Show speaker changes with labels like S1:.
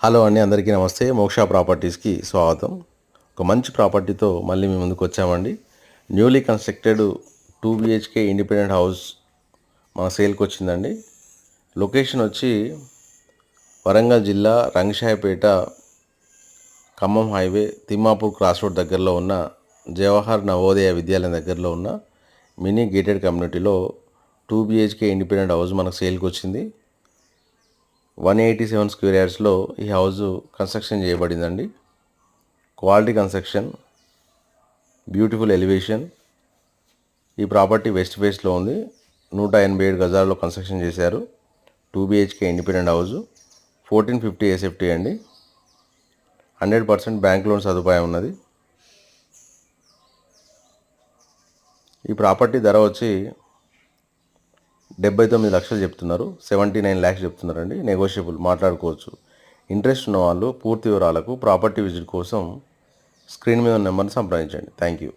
S1: Hello అండి, అందరికీ నమస్తే. మోక్ష ప్రాపర్టీస్కి స్వాగతం. ఒక మంచి ప్రాపర్టీతో మళ్ళీ మీ ముందుకు వచ్చామండి. Newly constructed 2 BHK independent house మన సేల్కి వచ్చిందండి. లొకేషన్ వచ్చి వరంగల్ జిల్లా Rangasaipet Khammam highway Thimmapur cross road దగ్గరలో ఉన్న జవహర్ నవోదయ విద్యాలయం దగ్గరలో ఉన్న మినీ గేటెడ్ కమ్యూనిటీలో 2 BHK ఇండిపెండెంట్ హౌస్ మనకు సేల్కి వచ్చింది. 187 స్క్వేర్ యార్డ్స్లో ఈ హౌస్ కన్స్ట్రక్షన్ చేయబడిందండి. Quality construction, beautiful elevation. ఈ ప్రాపర్టీ వెస్ట్ ఫేస్లో ఉంది. 187 గజాల్లో కన్స్ట్రక్షన్ చేశారు. 2 BHK ఇండిపెండెంట్ హౌస్, 1450 SFT అండి. 100% బ్యాంక్ లోన్ సదుపాయం ఉన్నది. ఈ ప్రాపర్టీ ధర వచ్చి 79 లక్షలు చెప్తున్నారు. 79 lakhs చెప్తున్నారండి. నెగోషియబుల్, మాట్లాడుకోవచ్చు. ఇంట్రెస్ట్ ఉన్న వాళ్ళు పూర్తి వివరాలకు ప్రాపర్టీ విజిట్ కోసం స్క్రీన్ మీద ఉన్న నెంబర్ని సంప్రదించండి. Thank you.